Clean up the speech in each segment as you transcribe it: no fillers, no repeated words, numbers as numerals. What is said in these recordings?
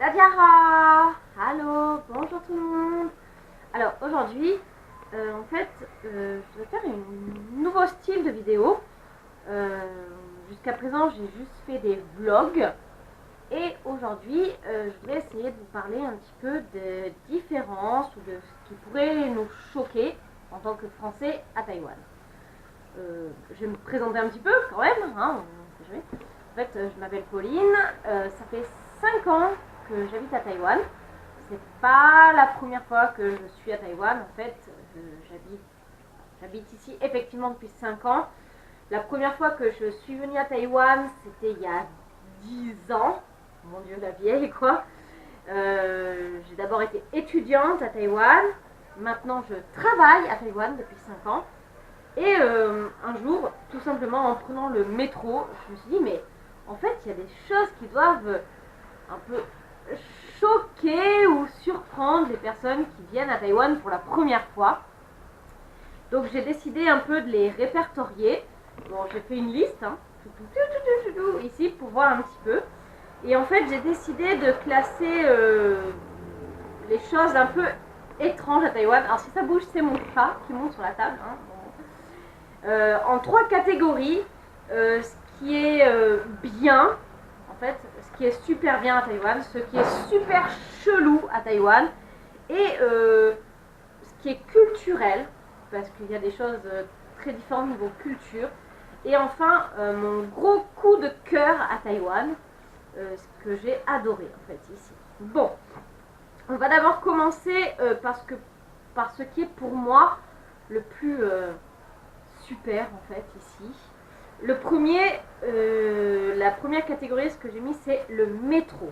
Tadiara! Allô, bonjour tout le monde. Alors aujourd'hui, en fait, je vais faire un nouveau style de vidéo. Jusqu'à présent, j'ai juste fait des vlogs. Et aujourd'hui, je voudrais essayer de vous parler un petit peu des différences ou de ce qui pourrait nous choquer en tant que Français à Taïwan. Je vais me présenter un petit peu quand même, hein, on sait jamais. En fait, je m'appelle Pauline, ça fait 5 ans que j'habite à Taïwan. C'est pas la première fois que je suis à Taïwan, en fait, j'habite ici effectivement depuis 5 ans. La première fois que je suis venue à Taïwan, c'était il y a 10 ans. Mon Dieu, la vieille quoi. J'ai d'abord été étudiante à Taïwan. Maintenant, je travaille à Taïwan depuis 5 ans. Et un jour, tout simplement en prenant le métro, je me suis dit, mais en fait, il y a des choses qui doivent un peu choquer ou surprendre les personnes qui viennent à Taïwan pour la première fois. Donc j'ai décidé un peu de les répertorier. Bon, j'ai fait une liste hein, ici pour voir un petit peu. Et en fait, j'ai décidé de classer les choses un peu étranges à Taïwan. Alors si ça bouge, c'est mon chat qui monte sur la table. Hein. En 3 catégories. Ce qui est bien, en fait, ce qui est super bien à Taïwan, ce qui est super chelou à Taïwan, et ce qui est culturel, parce qu'il y a des choses très différentes au niveau culture. Et enfin, mon gros coup de cœur à Taïwan, ce que j'ai adoré en fait ici. Bon, on va d'abord commencer par ce qui est pour moi le plus super en fait ici. Le premier, la première catégorie, ce que j'ai mis, c'est le métro.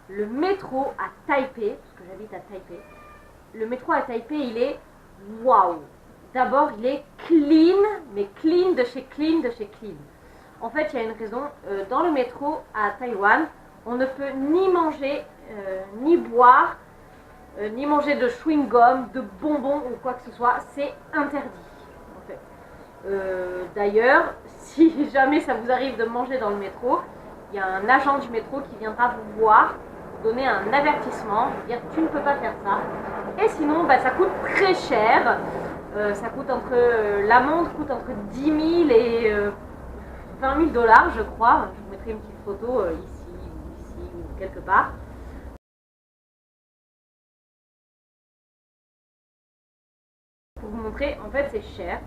Le métro à Taipei, parce que j'habite à Taipei. Le métro à Taipei, il est waouh. D'abord, il est clean, mais clean de chez clean de chez clean. En fait, il y a une raison. Dans le métro à Taïwan, on ne peut ni manger, ni boire, ni manger de chewing-gum, de bonbons ou quoi que ce soit. C'est interdit. D'ailleurs, si jamais ça vous arrive de manger dans le métro, il y a un agent du métro qui viendra vous voir, vous donner un avertissement, vous dire tu ne peux pas faire ça. Et sinon, ça coûte très cher. Ça coûte l'amende coûte entre 10 000 et 20 000 dollars, je crois. Je vous mettrai une petite photo ici ou quelque part. Pour vous montrer, en fait, c'est cher.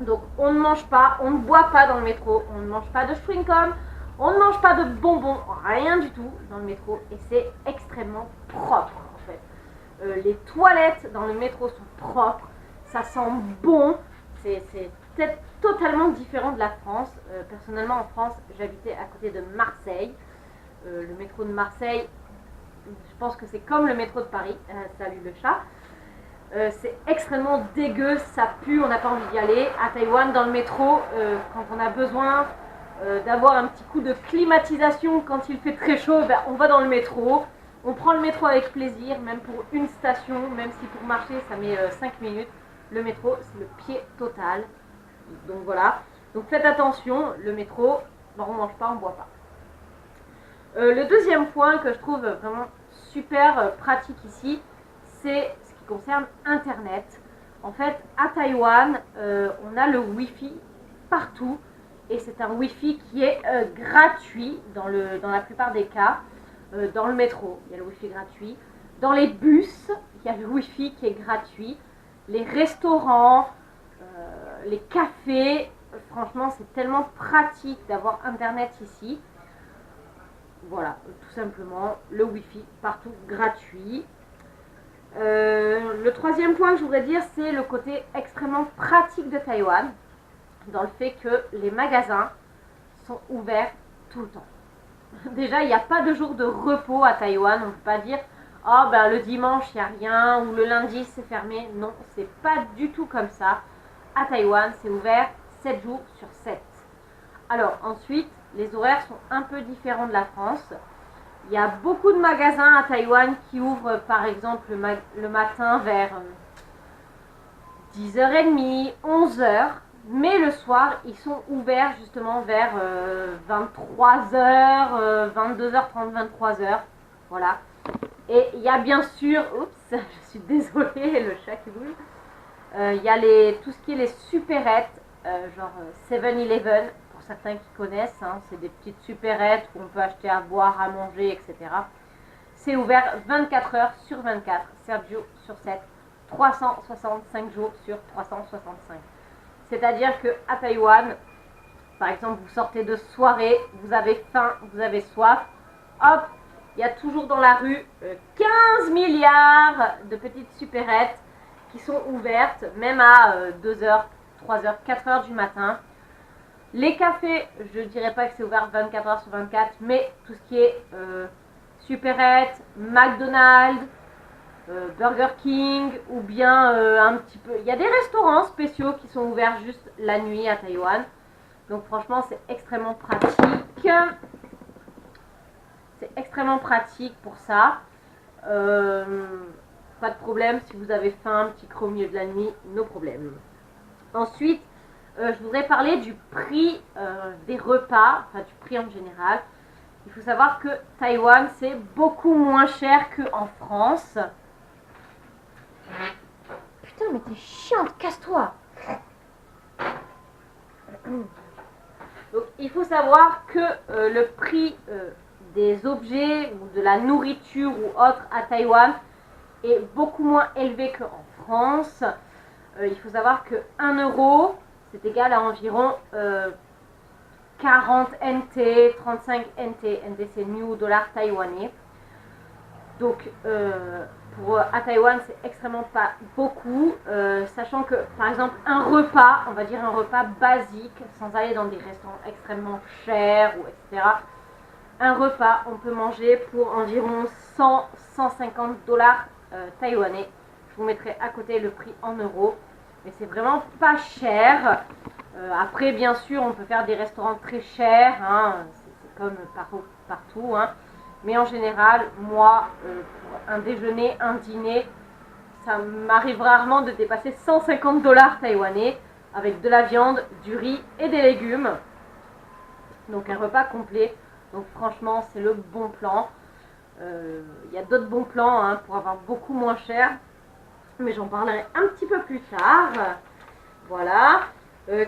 Donc on ne mange pas, on ne boit pas dans le métro, on ne mange pas de chewing-gum, on ne mange pas de bonbons, rien du tout dans le métro et c'est extrêmement propre en fait. Les toilettes dans le métro sont propres, ça sent bon, c'est peut-être totalement différent de la France. Personnellement en France, j'habitais à côté de Marseille. Le métro de Marseille, je pense que c'est comme le métro de Paris, salut le chat. C'est extrêmement dégueu, ça pue, on n'a pas envie d'y aller. À Taïwan, dans le métro, quand on a besoin d'avoir un petit coup de climatisation quand il fait très chaud, on va dans le métro. On prend le métro avec plaisir, même pour une station, même si pour marcher ça met 5 minutes. Le métro, c'est le pied total. Donc voilà. Donc faites attention, le métro, on mange pas, on boit pas. Le deuxième point que je trouve vraiment super pratique ici, c'est ce qui concerne Internet. En fait, à Taïwan, on a le Wi-Fi partout et c'est un Wi-Fi qui est gratuit dans la plupart des cas. Dans le métro, il y a le Wi-Fi gratuit. Dans les bus, il y a le Wi-Fi qui est gratuit. Les restaurants, les cafés, franchement, c'est tellement pratique d'avoir Internet ici. Voilà, tout simplement, le Wi-Fi partout gratuit. Le troisième point que je voudrais dire, c'est le côté extrêmement pratique de Taïwan, dans le fait que les magasins sont ouverts tout le temps. Déjà, il n'y a pas de jour de repos à Taïwan, on ne peut pas dire « Oh, le dimanche, il n'y a rien » ou « Le lundi, c'est fermé ». Non, c'est pas du tout comme ça. À Taïwan, c'est ouvert 7 jours sur 7. Alors, ensuite, les horaires sont un peu différents de la France. Il y a beaucoup de magasins à Taïwan qui ouvrent par exemple le matin vers 10h30, 11h, mais le soir ils sont ouverts justement vers 23h, 22h30, 23h. Voilà. Et il y a bien sûr, oups, je suis désolée, le chat qui bouge. Il y a tout ce qui est les supérettes, genre 7-Eleven, pour certains qui connaissent. Hein, c'est des petites supérettes où on peut acheter à boire, à manger, etc. C'est ouvert 24 heures sur 24, 7 jours sur 7, 365 jours sur 365. C'est-à-dire qu'à Taïwan, par exemple, vous sortez de soirée, vous avez faim, vous avez soif, hop, il y a toujours dans la rue 15 milliards de petites supérettes qui sont ouvertes, même à 2h, 3h, 4h du matin. Les cafés, je ne dirais pas que c'est ouvert 24 heures sur 24, mais tout ce qui est supérette, McDonald's, Burger King, ou bien un petit peu... Il y a des restaurants spéciaux qui sont ouverts juste la nuit à Taïwan. Donc franchement, c'est extrêmement pratique. C'est extrêmement pratique pour ça. Pas de problème si vous avez faim, un petit creux au milieu de la nuit, no problème. Ensuite, je voudrais parler du prix des repas, enfin du prix en général. Il faut savoir que Taïwan, c'est beaucoup moins cher qu'en France. Putain, mais t'es chiante, casse-toi. Donc, il faut savoir que le prix des objets ou de la nourriture ou autre à Taïwan est beaucoup moins élevé qu'en France. Il faut savoir que 1 euro, c'est égal à environ 40 NT, 35 NT. NT, c'est new dollar taïwanais. Donc, à Taïwan, c'est extrêmement pas beaucoup. Sachant que, par exemple, un repas, on va dire un repas basique, sans aller dans des restaurants extrêmement chers, ou etc. Un repas, on peut manger pour environ 100-150 dollars taïwanais. Je vous mettrai à côté le prix en euros. Mais c'est vraiment pas cher. Après, bien sûr, on peut faire des restaurants très chers. Hein, c'est comme partout. Hein. Mais en général, moi, pour un déjeuner, un dîner, ça m'arrive rarement de dépasser 150 dollars taïwanais avec de la viande, du riz et des légumes. Donc un repas complet. Donc franchement, c'est le bon plan. Il y a d'autres bons plans hein, pour avoir beaucoup moins cher. Mais j'en parlerai un petit peu plus tard. Voilà.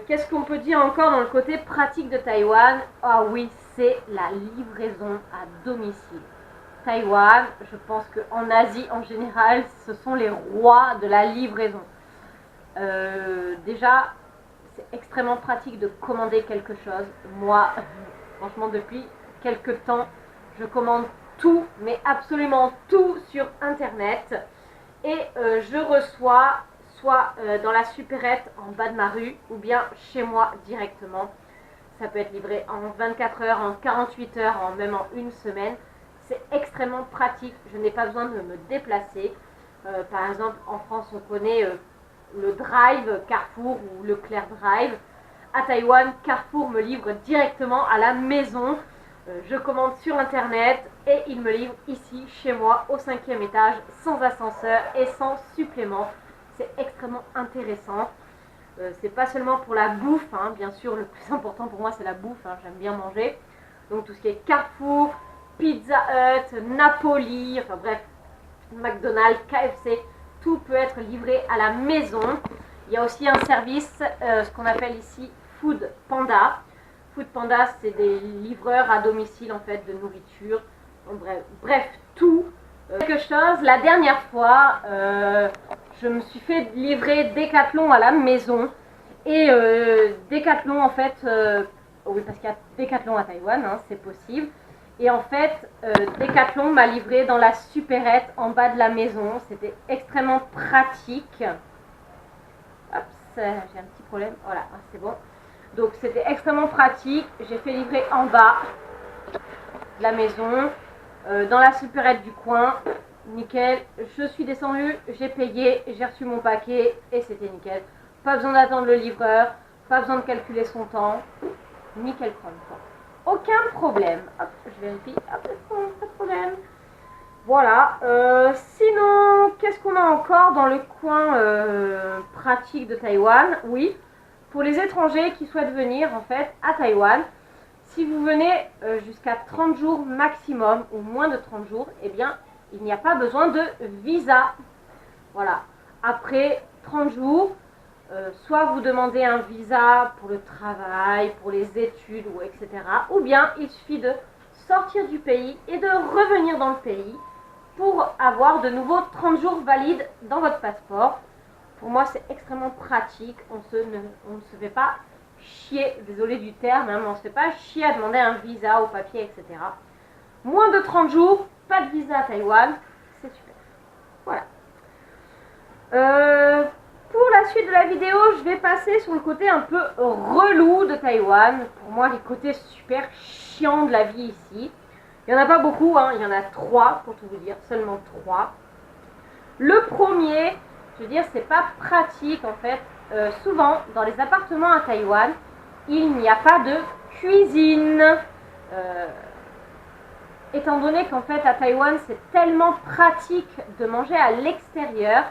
Qu'est-ce qu'on peut dire encore dans le côté pratique de Taïwan? Ah oui, c'est la livraison à domicile. Taïwan, je pense qu'en Asie en général, ce sont les rois de la livraison. Déjà, c'est extrêmement pratique de commander quelque chose. Moi, franchement, depuis quelques temps, je commande tout, mais absolument tout sur Internet. Et je reçois soit dans la supérette en bas de ma rue ou bien chez moi directement. Ça peut être livré en 24 heures, en 48 heures, même en une semaine. C'est extrêmement pratique, je n'ai pas besoin de me déplacer. Par exemple, en France, on connaît le Drive Carrefour ou le Leclerc Drive. À Taïwan, Carrefour me livre directement à la maison. Je commande sur Internet et il me livre ici, chez moi, au 5e étage, sans ascenseur et sans supplément. C'est extrêmement intéressant. C'est pas seulement pour la bouffe, hein. Bien sûr, le plus important pour moi, c'est la bouffe. Hein. J'aime bien manger. Donc tout ce qui est Carrefour, Pizza Hut, Napoli, enfin bref, McDonald's, KFC, tout peut être livré à la maison. Il y a aussi un service, ce qu'on appelle ici Food Panda. Food Panda, c'est des livreurs à domicile en fait de nourriture. Donc, bref, tout. Quelque chose, la dernière fois, je me suis fait livrer Decathlon à la maison. Et Decathlon en fait, oui parce qu'il y a Decathlon à Taïwan, hein, c'est possible. Et en fait, Decathlon m'a livré dans la supérette en bas de la maison. C'était extrêmement pratique. Hop, j'ai un petit problème. Voilà, c'est bon. Donc c'était extrêmement pratique. J'ai fait livrer en bas de la maison, dans la supérette du coin. Nickel. Je suis descendue, j'ai payé, j'ai reçu mon paquet et c'était nickel. Pas besoin d'attendre le livreur, pas besoin de calculer son temps. Nickel chrome. Aucun problème. Hop, je vérifie. Hop, pas de problème. Voilà. Sinon, qu'est-ce qu'on a encore dans le coin pratique de Taïwan? Oui, pour les étrangers qui souhaitent venir en fait à Taïwan, Si vous venez jusqu'à 30 jours maximum ou moins de 30 jours, eh bien, il n'y a pas besoin de visa. Voilà. Après 30 jours, soit vous demandez un visa pour le travail, pour les études, ou etc. Ou bien il suffit de sortir du pays et de revenir dans le pays pour avoir de nouveau 30 jours valides dans votre passeport. Pour moi, c'est extrêmement pratique. On ne se fait pas chier, désolé du terme, hein, mais on ne se fait pas chier à demander un visa au papier, etc. Moins de 30 jours, pas de visa à Taïwan, c'est super. Voilà. Pour la suite de la vidéo, je vais passer sur le côté un peu relou de Taïwan. Pour moi, les côtés super chiants de la vie ici. Il n'y en a pas beaucoup, hein. Il y en a 3 pour tout vous dire, seulement 3. Le premier, je veux dire, c'est pas pratique en fait. Souvent, dans les appartements à Taïwan, il n'y a pas de cuisine. Étant donné qu'en fait à Taïwan, c'est tellement pratique de manger à l'extérieur,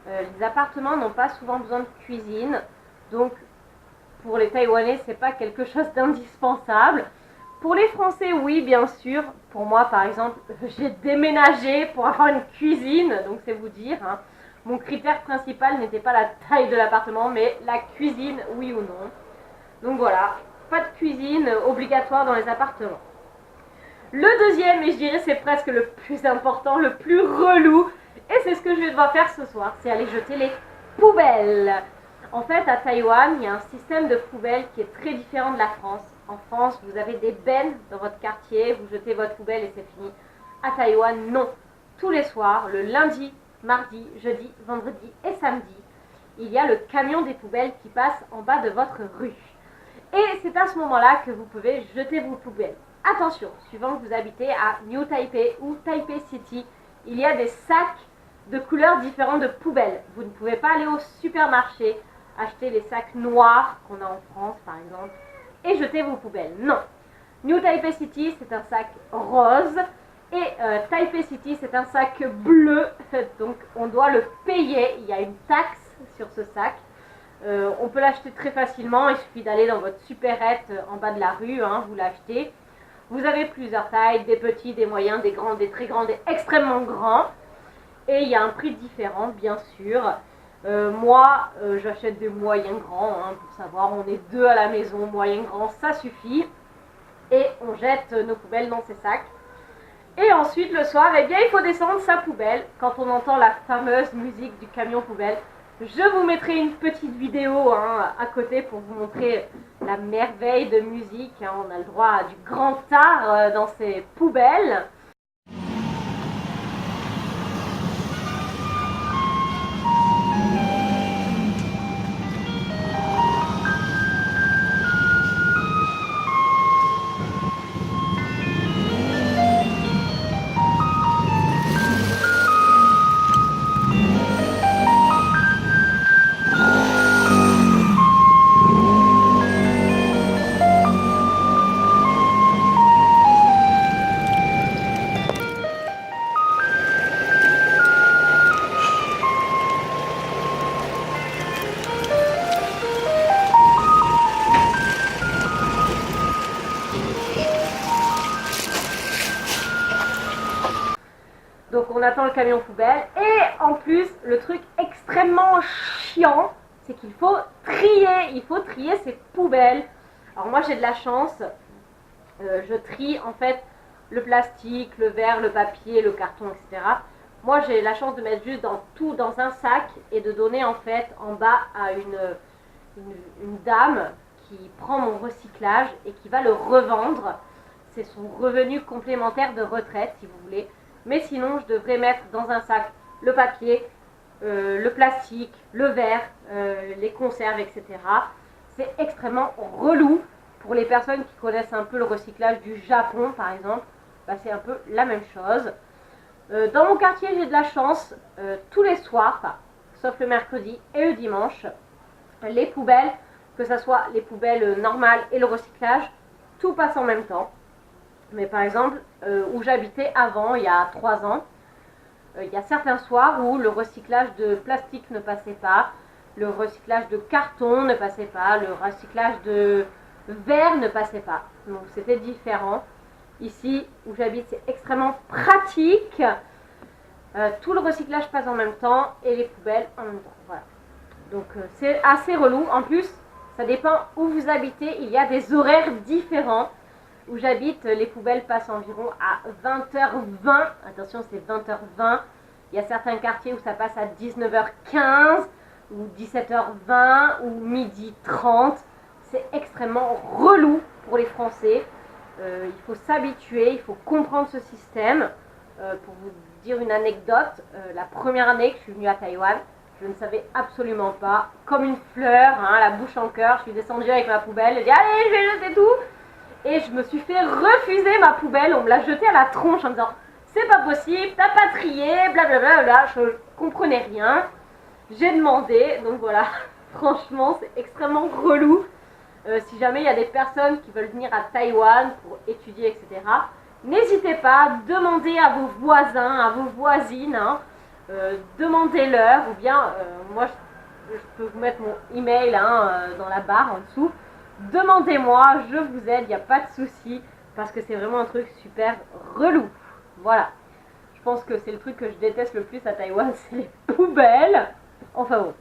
les appartements n'ont pas souvent besoin de cuisine. Donc, pour les Taïwanais, c'est pas quelque chose d'indispensable. Pour les Français, oui, bien sûr. Pour moi, par exemple, j'ai déménagé pour avoir une cuisine, donc c'est vous dire. Hein. Mon critère principal n'était pas la taille de l'appartement, mais la cuisine, oui ou non. Donc voilà, pas de cuisine obligatoire dans les appartements. Le deuxième, et je dirais c'est presque le plus important, le plus relou, et c'est ce que je vais devoir faire ce soir, c'est aller jeter les poubelles. En fait, à Taïwan, il y a un système de poubelles qui est très différent de la France. En France, vous avez des bennes dans votre quartier, vous jetez votre poubelle et c'est fini. À Taïwan, non. Tous les soirs, le lundi, mardi, jeudi, vendredi et samedi, il y a le camion des poubelles qui passe en bas de votre rue. Et c'est à ce moment-là que vous pouvez jeter vos poubelles. Attention, suivant que vous habitez à New Taipei ou Taipei City, il y a des sacs de couleurs différentes de poubelles. Vous ne pouvez pas aller au supermarché, acheter les sacs noirs qu'on a en France par exemple, et jeter vos poubelles. Non. New Taipei City, c'est un sac rose, et Taipei City, c'est un sac bleu, donc on doit le payer, il y a une taxe sur ce sac. On peut l'acheter très facilement, il suffit d'aller dans votre supérette en bas de la rue, hein, vous l'achetez. Vous avez plusieurs tailles, des petits, des moyens, des grands, des très grands, des extrêmement grands. Et il y a un prix différent, bien sûr. Moi, j'achète des moyens grands, hein, pour savoir, on est 2 à la maison, moyen grand, ça suffit. Et on jette nos poubelles dans ces sacs. Et ensuite, le soir, eh bien, il faut descendre sa poubelle. Quand on entend la fameuse musique du camion poubelle, je vous mettrai une petite vidéo hein, à côté pour vous montrer la merveille de musique. Hein. On a le droit à du grand art dans ces poubelles. Donc on attend le camion poubelle et en plus le truc extrêmement chiant c'est qu'il faut trier ces poubelles. Alors moi j'ai de la chance, je trie en fait le plastique, le verre, le papier, le carton, etc. Moi j'ai la chance de mettre juste tout dans un sac et de donner en fait en bas à une dame qui prend mon recyclage et qui va le revendre. C'est son revenu complémentaire de retraite si vous voulez. Mais sinon, je devrais mettre dans un sac le papier, le plastique, le verre, les conserves, etc. C'est extrêmement relou pour les personnes qui connaissent un peu le recyclage du Japon, par exemple. Bah, c'est un peu la même chose. Dans mon quartier, j'ai de la chance. Tous les soirs, sauf le mercredi et le dimanche, les poubelles, que ce soit les poubelles normales et le recyclage, tout passe en même temps. Mais par exemple, où j'habitais avant, il y a 3 ans, il y a certains soirs où le recyclage de plastique ne passait pas, le recyclage de carton ne passait pas, le recyclage de vert ne passait pas. Donc c'était différent. Ici où j'habite, c'est extrêmement pratique. Tout le recyclage passe en même temps et les poubelles en même temps. Voilà. Donc c'est assez relou. En plus, ça dépend où vous habitez. Il y a des horaires différents. Où j'habite, les poubelles passent environ à 20h20. Attention, c'est 20h20. Il y a certains quartiers où ça passe à 19h15 ou 17h20 ou midi 30. C'est extrêmement relou pour les Français. Il faut s'habituer, il faut comprendre ce système. Pour vous dire une anecdote, la première année que je suis venue à Taïwan, je ne savais absolument pas, comme une fleur, hein, la bouche en cœur, je suis descendue avec ma poubelle, j'ai dit allez, je vais jeter tout. Et je me suis fait refuser ma poubelle, on me l'a jetée à la tronche en me disant c'est pas possible, t'as pas trié, blablabla, bla, je comprenais rien. J'ai demandé, donc voilà, franchement c'est extrêmement relou. Si jamais il y a des personnes qui veulent venir à Taïwan pour étudier, etc., n'hésitez pas, demandez à vos voisins, à vos voisines, hein, demandez-leur, ou bien moi je peux vous mettre mon email hein, dans la barre en dessous. Demandez-moi, je vous aide, il n'y a pas de souci, parce que c'est vraiment un truc super relou. Voilà. Je pense que c'est le truc que je déteste le plus à Taïwan, c'est les poubelles. Enfin bon,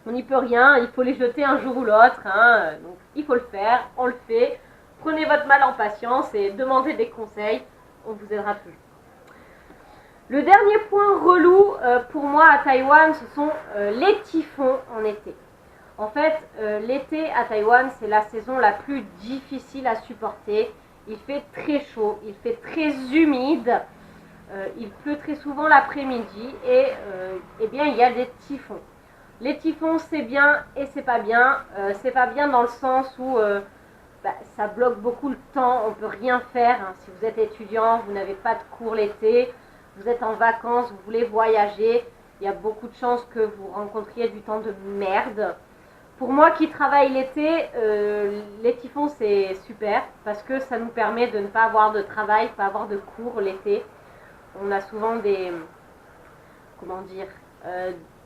on n'y peut rien, il faut les jeter un jour ou l'autre, hein, donc il faut le faire, on le fait. Prenez votre mal en patience et demandez des conseils, on vous aidera toujours. Le dernier point relou pour moi à Taïwan, ce sont les typhons en été. En fait, l'été à Taïwan, c'est la saison la plus difficile à supporter. Il fait très chaud, il fait très humide, il pleut très souvent l'après-midi et eh bien, il y a des typhons. Les typhons, c'est bien et c'est pas bien. C'est pas bien dans le sens où ça bloque beaucoup le temps, on ne peut rien faire. Hein. Si vous êtes étudiant, vous n'avez pas de cours l'été, vous êtes en vacances, vous voulez voyager, il y a beaucoup de chances que vous rencontriez du temps de merde. Pour moi qui travaille l'été, les typhons c'est super parce que ça nous permet de ne pas avoir de travail, pas avoir de cours l'été. On a souvent des, comment dire,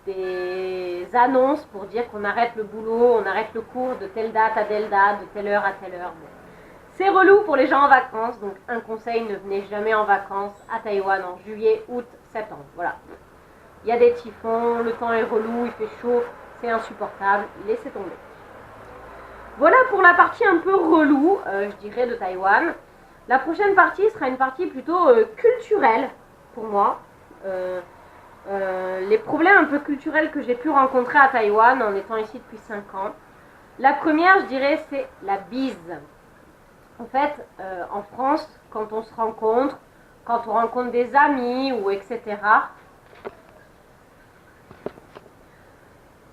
des annonces pour dire qu'on arrête le boulot, on arrête le cours de telle date à telle date, de telle heure à telle heure. Bon. C'est relou pour les gens en vacances, donc un conseil, ne venez jamais en vacances à Taïwan en juillet, août, septembre. Voilà. Il y a des typhons, le temps est relou, il fait chaud. C'est insupportable, laissez tomber. Voilà pour la partie un peu relou, je dirais, de Taïwan. La prochaine partie sera une partie plutôt culturelle pour moi. Les problèmes un peu culturels que j'ai pu rencontrer à Taïwan en étant ici depuis 5 ans. La première, je dirais, c'est la bise. En fait, en France, quand on se rencontre, quand on rencontre des amis ou etc.,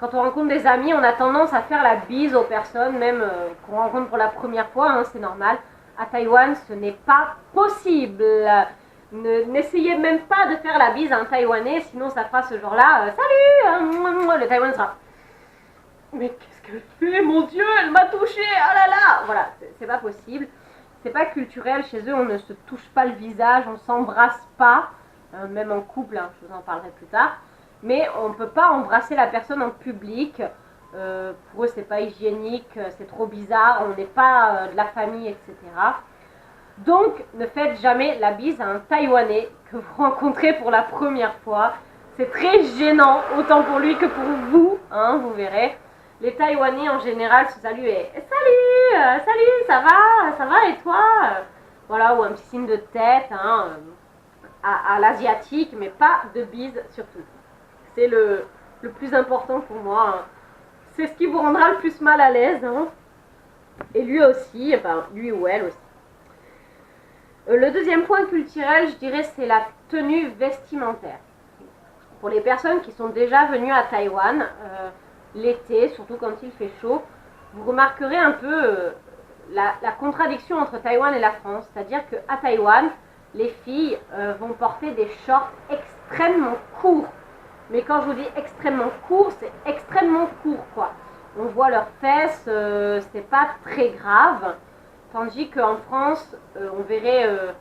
quand on rencontre des amis, on a tendance à faire la bise aux personnes, même qu'on rencontre pour la première fois, hein, c'est normal. À Taïwan, ce n'est pas possible. N'essayez même pas de faire la bise à un Taïwanais, sinon ça fera ce genre-là. Salut. Le Taïwan sera. Mais qu'est-ce qu'elle fait, mon Dieu, elle m'a touché, oh là là. Voilà, c'est pas possible. C'est pas culturel, chez eux on ne se touche pas le visage, on s'embrasse pas, même en couple, hein, je vous en parlerai plus tard. Mais on ne peut pas embrasser la personne en public. Pour eux, c'est pas hygiénique, c'est trop bizarre, on n'est pas de la famille, etc. Donc, ne faites jamais la bise à un Taïwanais que vous rencontrez pour la première fois. C'est très gênant, autant pour lui que pour vous, hein, vous verrez. Les Taïwanais, en général, se saluent et « Salut, salut, ça va et toi ?» Voilà, ou un petit signe de tête, hein, à l'asiatique, mais pas de bise surtout. C'est le plus important pour moi. Hein. C'est ce qui vous rendra le plus mal à l'aise. Hein. Et lui aussi, enfin lui ou elle aussi. Le deuxième point culturel, je dirais, c'est la tenue vestimentaire. Pour les personnes qui sont déjà venues à Taïwan, l'été, surtout quand il fait chaud, vous remarquerez un peu la contradiction entre Taïwan et la France. C'est-à-dire qu'à Taïwan, les filles vont porter des shorts extrêmement courts. Mais quand je vous dis extrêmement court, c'est extrêmement court, quoi. On voit leurs fesses, c'est pas très grave. Tandis qu'en France, on verrait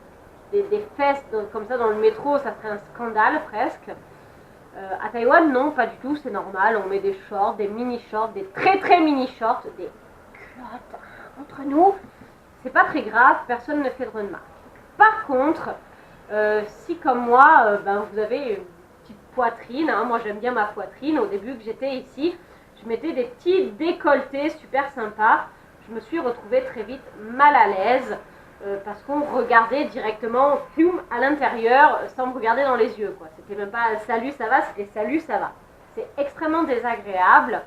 des fesses comme ça dans le métro, ça serait un scandale presque. À Taïwan, non, pas du tout, c'est normal. On met des shorts, des mini-shorts, des très très mini-shorts, des culottes entre nous, c'est pas très grave, personne ne fait de remarques. Par contre, si comme moi, vous avez une petite poitrine, hein, moi j'aime bien ma poitrine, au début que j'étais ici, je mettais des petits décolletés super sympas. Je me suis retrouvée très vite mal à l'aise parce qu'on regardait directement à l'intérieur sans me regarder dans les yeux. C'était même pas salut ça va, c'était salut ça va. C'est extrêmement désagréable.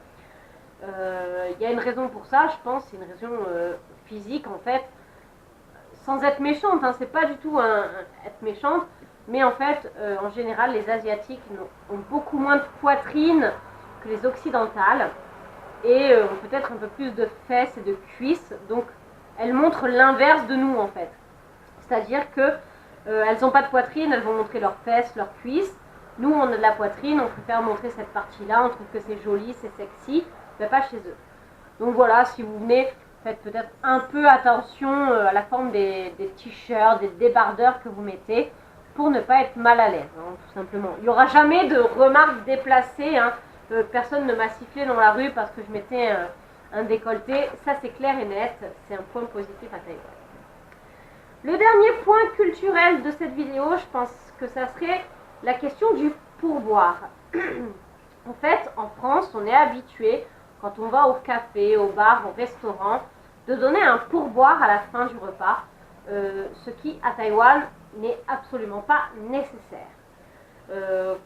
Il y a une raison pour ça, je pense, c'est une raison physique en fait, sans être méchante, hein, c'est pas du tout être méchante, mais en fait, en général, les Asiatiques ont beaucoup moins de poitrine que les occidentales et ont peut-être un peu plus de fesses et de cuisses, donc elles montrent l'inverse de nous en fait. C'est-à-dire que elles n'ont pas de poitrine, elles vont montrer leurs fesses, leurs cuisses. Nous, on a de la poitrine, on préfère montrer cette partie-là, on trouve que c'est joli, c'est sexy, mais pas chez eux. Donc voilà, si vous venez, faites peut-être un peu attention à la forme des t-shirts, des débardeurs que vous mettez pour ne pas être mal à l'aise, hein, tout simplement. Il n'y aura jamais de remarques déplacées, hein. Personne ne m'a sifflé dans la rue parce que je mettais un décolleté, ça c'est clair et net, c'est un point positif à Taïwan. Le dernier point culturel de cette vidéo, je pense que ça serait la question du pourboire. En fait, en France, on est habitué, quand on va au café, au bar, au restaurant, de donner un pourboire à la fin du repas, ce qui, à Taïwan, n'est absolument pas nécessaire.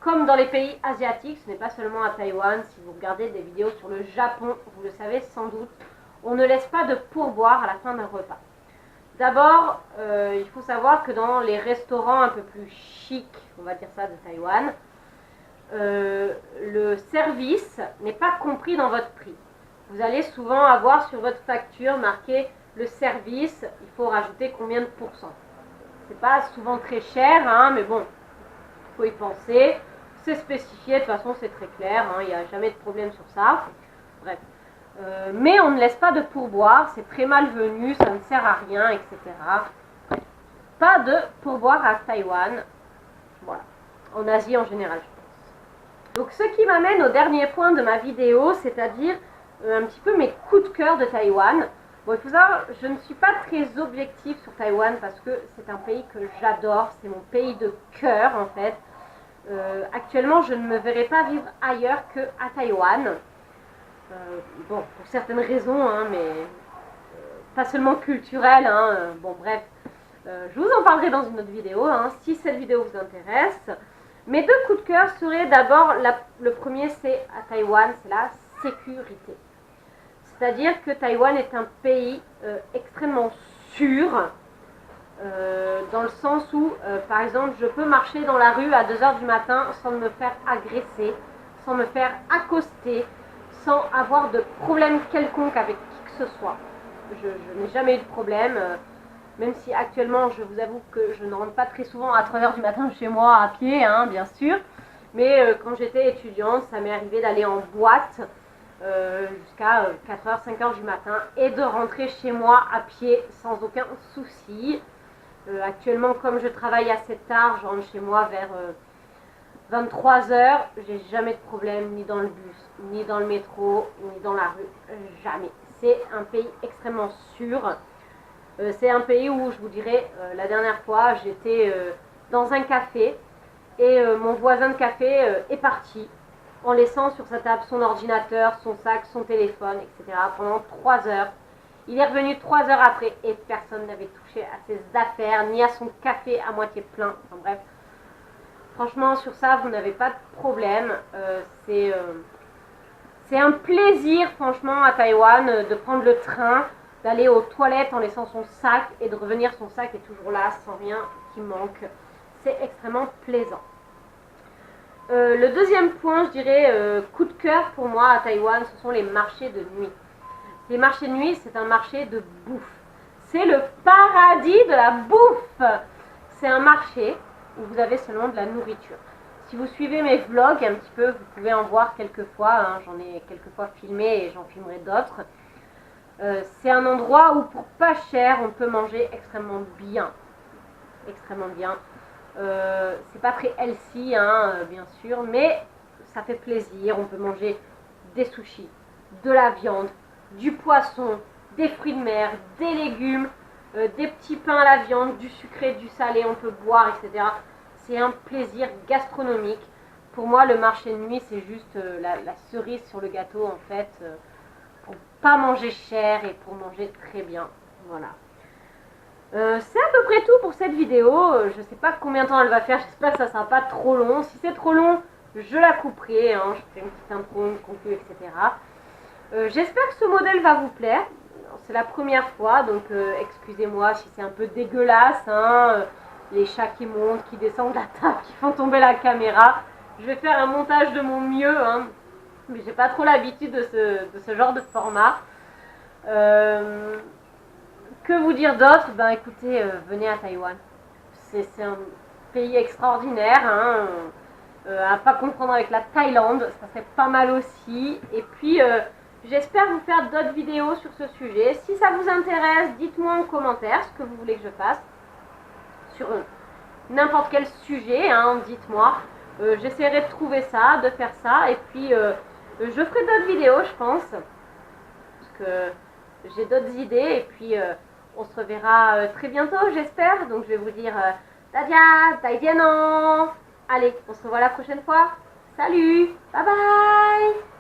Comme dans les pays asiatiques, ce n'est pas seulement à Taïwan, si vous regardez des vidéos sur le Japon, vous le savez sans doute, on ne laisse pas de pourboire à la fin d'un repas. D'abord, il faut savoir que dans les restaurants un peu plus chics, on va dire ça, de Taïwan, le service n'est pas compris dans votre prix. Vous allez souvent avoir sur votre facture marqué le service, il faut rajouter combien de pourcents. C'est pas souvent très cher, hein, mais bon, il faut y penser. C'est spécifié, de toute façon c'est très clair, hein, il n'y a jamais de problème sur ça. Bref. Mais on ne laisse pas de pourboire, c'est très malvenu, ça ne sert à rien, etc. Bref. Pas de pourboire à Taïwan, voilà, en Asie en général, je pense. Donc ce qui m'amène au dernier point de ma vidéo, c'est-à-dire un petit peu mes coups de cœur de Taïwan. Bon, il faut savoir, je ne suis pas très objective sur Taïwan parce que c'est un pays que j'adore, c'est mon pays de cœur en fait. Actuellement, je ne me verrai pas vivre ailleurs qu'à Taïwan. Bon, pour certaines raisons, hein, mais pas seulement culturelles, hein, bon bref, je vous en parlerai dans une autre vidéo, hein, si cette vidéo vous intéresse. Mes deux coups de cœur seraient d'abord, le premier c'est à Taïwan, c'est la sécurité. C'est-à-dire que Taïwan est un pays extrêmement sûr, dans le sens où, par exemple, je peux marcher dans la rue à 2 h du matin sans me faire agresser, sans me faire accoster, sans avoir de problème quelconque avec qui que ce soit. Je n'ai jamais eu de problème, même si actuellement, je vous avoue que je ne rentre pas très souvent à 3 h du matin chez moi à pied, hein, bien sûr. Mais quand j'étais étudiante, ça m'est arrivé d'aller en boîte jusqu'à 4 h, 5 h du matin et de rentrer chez moi à pied sans aucun souci. Actuellement, comme je travaille assez tard, je rentre chez moi vers 23 h, j'ai jamais de problème ni dans le bus, ni dans le métro, ni dans la rue, jamais. C'est un pays extrêmement sûr. C'est un pays où, je vous dirais, la dernière fois, j'étais dans un café et mon voisin de café est parti en laissant sur sa table son ordinateur, son sac, son téléphone, etc. pendant 3 heures. Il est revenu 3 heures après et personne n'avait touché à ses affaires, ni à son café à moitié plein. Enfin bref, franchement, sur ça, vous n'avez pas de problème. C'est un plaisir, franchement, à Taïwan, de prendre le train, d'aller aux toilettes en laissant son sac et de revenir, son sac est toujours là, sans rien qui manque. C'est extrêmement plaisant. Le deuxième point, je dirais, coup de cœur pour moi à Taïwan, ce sont les marchés de nuit. Les marchés de nuit, c'est un marché de bouffe. C'est le paradis de la bouffe. C'est un marché où vous avez seulement de la nourriture. Si vous suivez mes vlogs un petit peu, vous pouvez en voir quelques fois. Hein, j'en ai quelques fois filmé et j'en filmerai d'autres. C'est un endroit où pour pas cher, on peut manger extrêmement bien. Extrêmement bien. C'est pas très healthy, hein, bien sûr, mais ça fait plaisir. On peut manger des sushis, de la viande, du poisson, des fruits de mer, des légumes, des petits pains à la viande, du sucré, du salé, on peut boire, etc. C'est un plaisir gastronomique. Pour moi, le marché de nuit, c'est juste la cerise sur le gâteau, en fait, pour pas manger cher et pour manger très bien. Voilà. C'est à peu près tout pour cette vidéo. Je sais pas combien de temps elle va faire, j'espère que ça sera pas trop long. Si c'est trop long, je la couperai, hein. Je ferai une petite intro, une conclue, etc. J'espère que ce modèle va vous plaire. C'est la première fois, donc excusez-moi si c'est un peu dégueulasse, hein, les chats qui montent, qui descendent la table, qui font tomber la caméra. Je vais faire un montage de mon mieux, hein, mais j'ai pas trop l'habitude de ce genre de format. Que vous dire d'autre? Ben écoutez, venez à Taïwan. C'est un pays extraordinaire, hein, à pas confondre avec la Thaïlande, ça serait pas mal aussi. Et puis j'espère vous faire d'autres vidéos sur ce sujet. Si ça vous intéresse, dites-moi en commentaire ce que vous voulez que je fasse sur n'importe quel sujet, hein, dites-moi. J'essaierai de trouver ça, de faire ça, et puis je ferai d'autres vidéos, je pense, parce que j'ai d'autres idées, et puis on se reverra très bientôt, j'espère. Donc je vais vous dire Dadia, Daidiano. Allez, on se revoit la prochaine fois. Salut, bye bye.